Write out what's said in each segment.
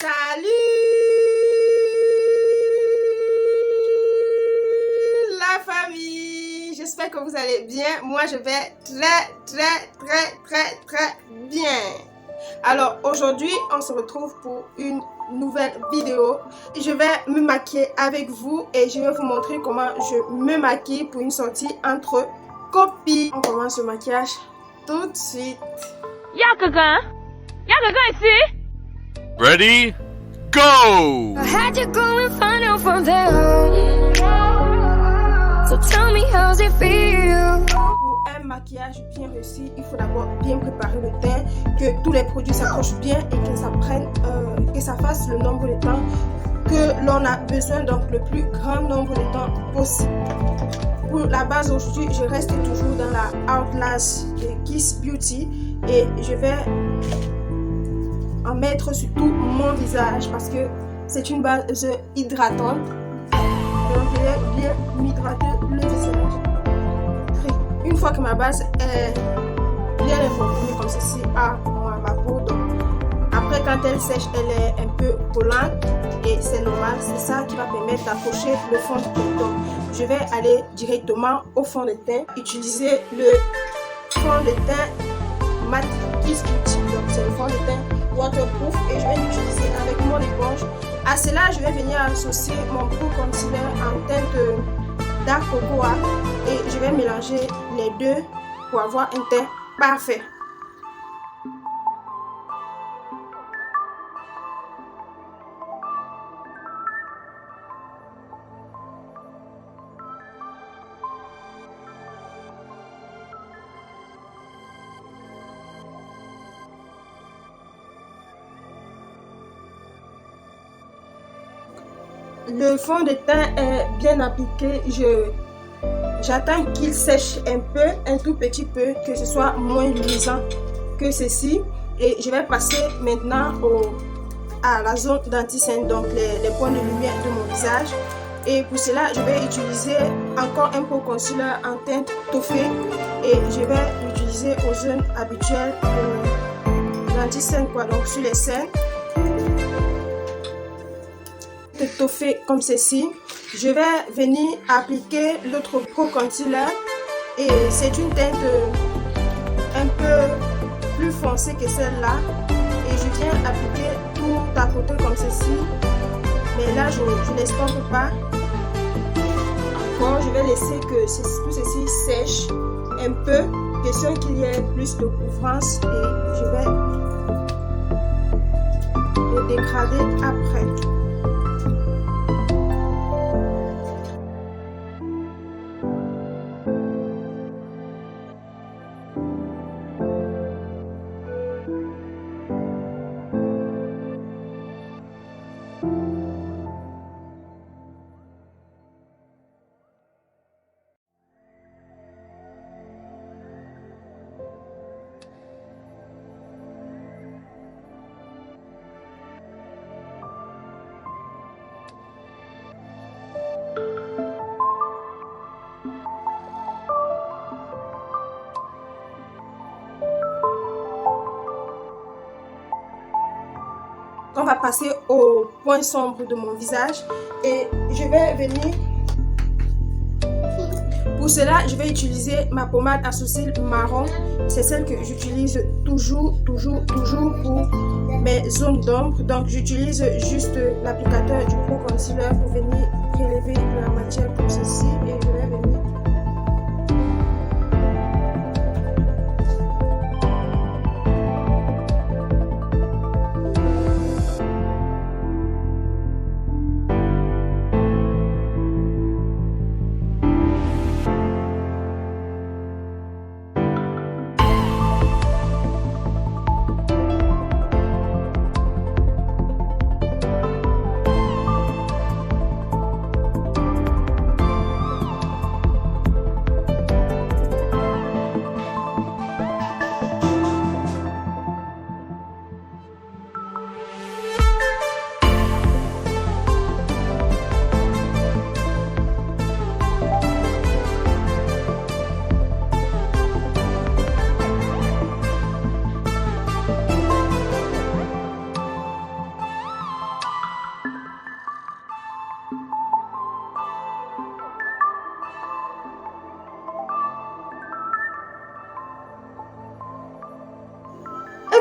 Salut la famille, j'espère que vous allez bien. Moi je vais très bien. Alors aujourd'hui on se retrouve pour une nouvelle vidéo. Je vais me maquiller avec vous et je vais vous montrer comment je me maquille pour une sortie entre copines. On commence le maquillage tout de suite. Y'a quelqu'un ici? Ready? Go! I had to go and find out from them. So tell me how's it feel? Pour un maquillage bien réussi, il faut d'abord bien préparer le teint, que tous les produits s'accrochent bien et que ça prenne, que ça fasse le nombre de temps que l'on a besoin, donc le plus grand nombre de temps possible. Pour la base aujourd'hui, je reste toujours dans la Outlast de Kiss Beauty et je vais en mettre sur tout mon visage parce que c'est une base hydratante. Donc je vais bien m'hydrater le visage. Une fois que ma base est bien incorporée comme ceci à ma peau, donc après quand elle sèche, elle est un peu collante et c'est normal, c'est ça qui va permettre d'accrocher le fond de teint. Donc je vais aller directement au fond de teint, utiliser le fond de teint Matte Kiss Beauty. Donc c'est le fond de teint waterproof et je vais l'utiliser avec mon éponge. À cela, je vais venir associer mon Pro Concealer en teinte Dark Cocoa et je vais mélanger les deux pour avoir un teint parfait. Le fond de teint est bien appliqué. J'attends qu'il sèche un tout petit peu, que ce soit moins luisant que ceci. Et je vais passer maintenant à la zone d'anti-cerne, donc les points de lumière de mon visage. Et pour cela, je vais utiliser encore un Pro Concealer en teinte toffée. Et je vais l'utiliser aux zones habituelles de l'anti-cerne, donc sur les cernes. Toffé comme ceci. Je vais venir appliquer l'autre Pro Concealer et c'est une teinte un peu plus foncée que celle-là et je viens appliquer tout à côté comme ceci, mais là je l'estompe pas encore. Je vais laisser que tout ceci sèche un peu, question qu'il y ait plus de couvrance et je vais le dégrader après. On va passer au point sombre de mon visage et je vais venir. Pour cela, je vais utiliser ma pommade à sourcils marron. C'est celle que j'utilise toujours pour mes zones d'ombre. Donc j'utilise juste l'applicateur du Pro Concealer pour venir prélever la matière comme ceci et je vais venir.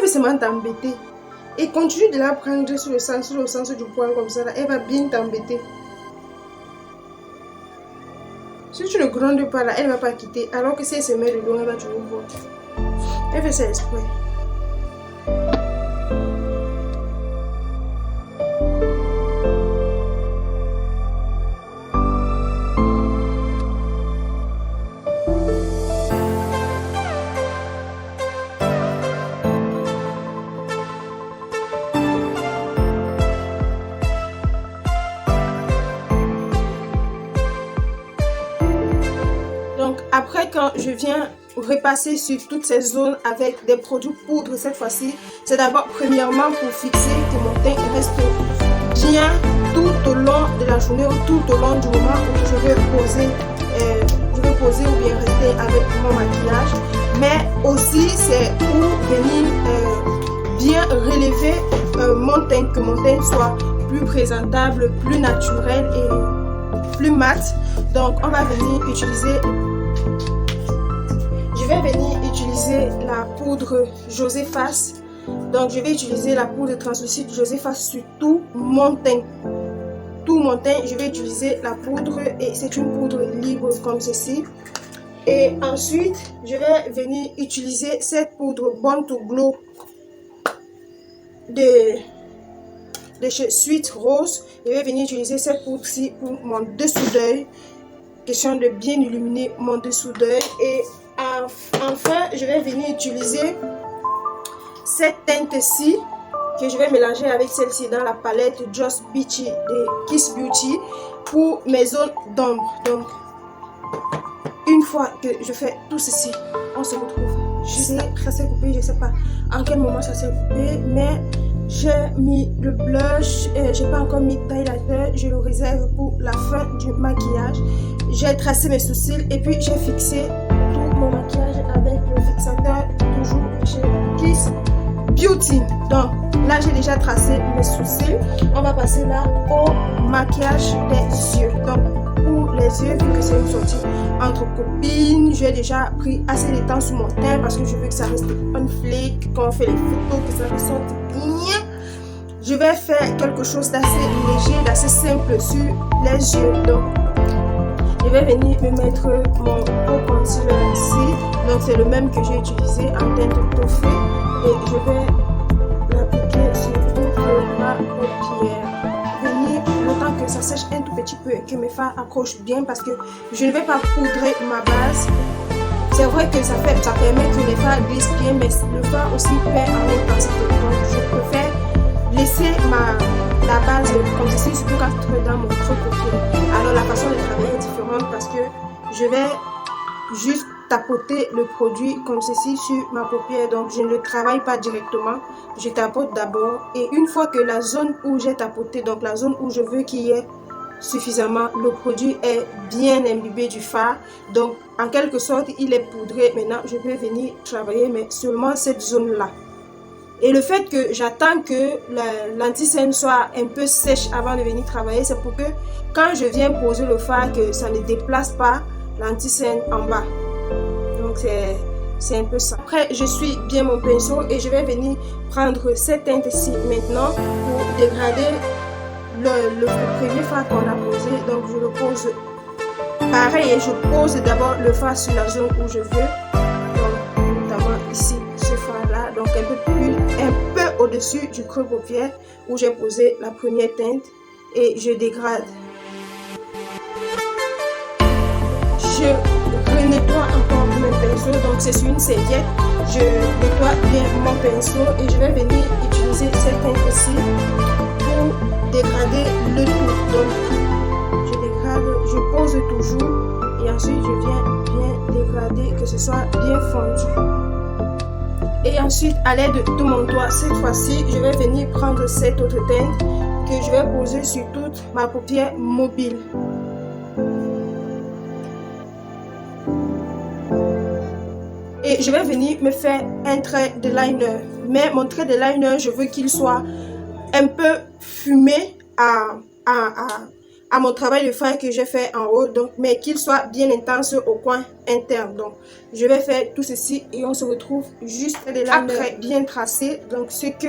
Elle veut seulement t'embêter. Et continue de la prendre sur le sens du poing comme ça. Là. Elle va bien t'embêter. Si tu ne grondes pas là, elle ne va pas quitter. Alors que si elle se met de dos, elle va toujours voir. Elle fait ça exprès. Après, quand je viens repasser sur toutes ces zones avec des produits poudre cette fois-ci, c'est d'abord premièrement pour fixer que mon teint reste bien tout au long de la journée ou tout au long du moment où je vais poser ou bien rester avec mon maquillage. Mais aussi c'est pour venir bien relever mon teint, que mon teint soit plus présentable, plus naturel et plus mat. Donc on va venir utiliser la poudre Joséphas. Donc je vais utiliser la poudre translucide Joséphas sur tout mon teint. Tout mon teint, je vais utiliser la poudre et c'est une poudre libre comme ceci. Et ensuite, je vais venir utiliser cette poudre Born to Glow de chez Sweet Rose. Je vais venir utiliser cette poudre-ci pour mon dessous d'œil. Question de bien illuminer mon dessous d'œil. Et enfin, je vais venir utiliser cette teinte-ci que je vais mélanger avec celle-ci dans la palette Just Beachy de Kiss Beauty pour mes zones d'ombre. Donc, une fois que je fais tout ceci, on se retrouve. Je sais que ça s'est coupé, je ne sais pas en quel moment ça s'est coupé, mais j'ai mis le blush, j'ai pas encore mis d'highlighter, je le réserve pour la fin du maquillage. J'ai tracé mes sourcils et puis j'ai fixé tout mon maquillage avec le fixateur toujours chez Kiss Beauty. Donc là j'ai déjà tracé mes sourcils. On va passer là au maquillage des yeux. Donc pour les yeux, vu que c'est une sortie entre copines, j'ai déjà pris assez de temps sur mon teint parce que je veux que ça reste un flake quand on fait les photos, que ça ressorte bien. Je vais faire quelque chose d'assez léger, d'assez simple sur les yeux. Donc je vais venir me mettre mon haut concealer ici. Donc c'est le même que j'ai utilisé en teinte toffee et je vais l'appliquer sur toute ma paupière. Venir le temps que ça sèche un tout petit peu et que mes fards accrochent bien parce que je ne vais pas poudrer ma base. C'est vrai que ça permet que les fards glissent bien, mais le fard aussi perd en intensité. Donc je préfère laisser la base comme ceci, surtout quand je suis dans mon creux paupière. Alors la façon de travailler est différente parce que je vais juste tapoter le produit comme ceci sur ma paupière. Donc je ne le travaille pas directement, je tapote d'abord et une fois que la zone où j'ai tapoté, donc la zone où je veux qu'il y ait suffisamment, le produit est bien imbibé du fard, donc en quelque sorte il est poudré. Maintenant je vais venir travailler mais seulement cette zone là. Et le fait que j'attends que l'anti-scène soit un peu sèche avant de venir travailler, c'est pour que quand je viens poser le fard, que ça ne déplace pas l'anti-scène en bas. Donc c'est un peu ça. Après, je suis bien mon pinceau et je vais venir prendre cette teinte-ci maintenant pour dégrader le premier fard qu'on a posé. Donc je le pose pareil et je pose d'abord le fard sur la zone où je veux. Donc notamment ici, ce fard-là. Donc un peu au-dessus du creux paupière où j'ai posé la première teinte et je dégrade. Je renettoie encore mon pinceau, donc c'est sur une serviette. Je nettoie bien mon pinceau et je vais venir utiliser cette teinte ici pour dégrader le tout. Donc je dégrade, je pose toujours et ensuite je viens bien dégrader, que ce soit bien fondu. Et ensuite, à l'aide de mon doigt, cette fois-ci, je vais venir prendre cette autre teinte que je vais poser sur toute ma paupière mobile. Et je vais venir me faire un trait de liner. Mais mon trait de liner, je veux qu'il soit un peu fumé à mon travail de fard que j'ai fait en haut, donc, mais qu'il soit bien intense au coin interne. Donc, je vais faire tout ceci et on se retrouve juste après bien tracé. Donc, ce que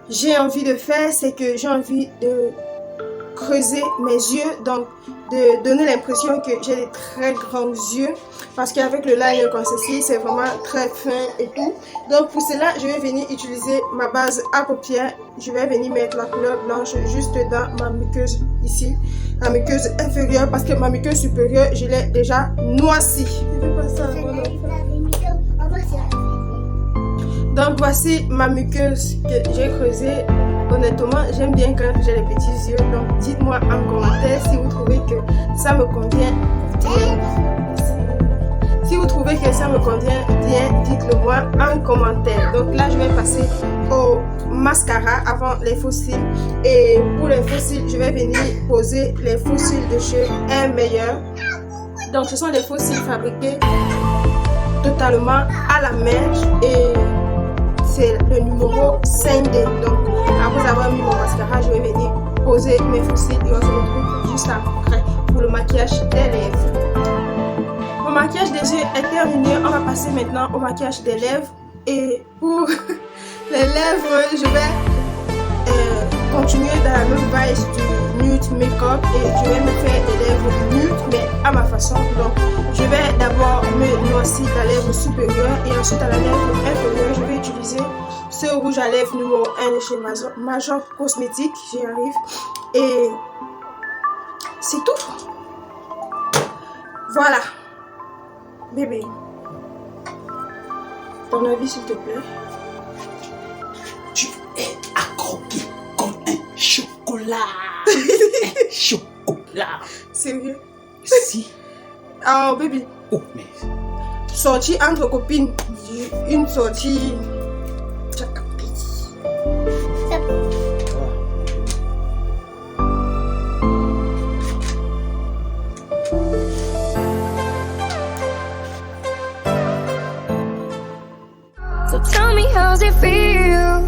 j'ai envie de faire, c'est que j'ai envie de creuser mes yeux, donc de donner l'impression que j'ai des très grands yeux, parce qu'avec le liner comme ceci, c'est vraiment très fin et tout. Donc pour cela, je vais venir utiliser ma base à paupières. Je vais venir mettre la couleur blanche juste dans ma muqueuse ici, la muqueuse inférieure, parce que ma muqueuse supérieure, je l'ai déjà noircie. Je vais pas ça. Donc voici ma muqueuse que j'ai creusée. Honnêtement, j'aime bien quand j'ai les petits yeux. Donc dites-moi en commentaire si vous trouvez que ça me convient bien. Si vous trouvez que ça me convient bien, dites-le moi en commentaire. Donc là, je vais passer au mascara avant les faux cils. Et pour les faux cils, je vais venir poser les faux cils de chez Un Meilleur. Donc ce sont des faux cils fabriqués totalement à la mèche et c'est le numéro 5D. Donc après avoir mis mon mascara, je vais venir poser mes faux cils et on se retrouve juste après pour le maquillage des lèvres. Mon maquillage des yeux est terminé. On va passer maintenant au maquillage des lèvres. Et pour les lèvres, je vais continuer dans la même vibe du nude make-up et je vais me faire des lèvres nude mais à ma façon. Donc je vais d'abord me noircir la lèvre supérieure et ensuite à la lèvre inférieure, je vais utiliser ce rouge à lèvres numéro 1 de chez Major Cosmétique. J'y arrive et c'est tout. Voilà. Bébé, ton avis s'il te plaît? Tu es accroqué comme un chocolat. Un chocolat. Sérieux? Si. Oh bébé. Oh mais. Sortie entre copines. Une sortie. So tell me how's it feel?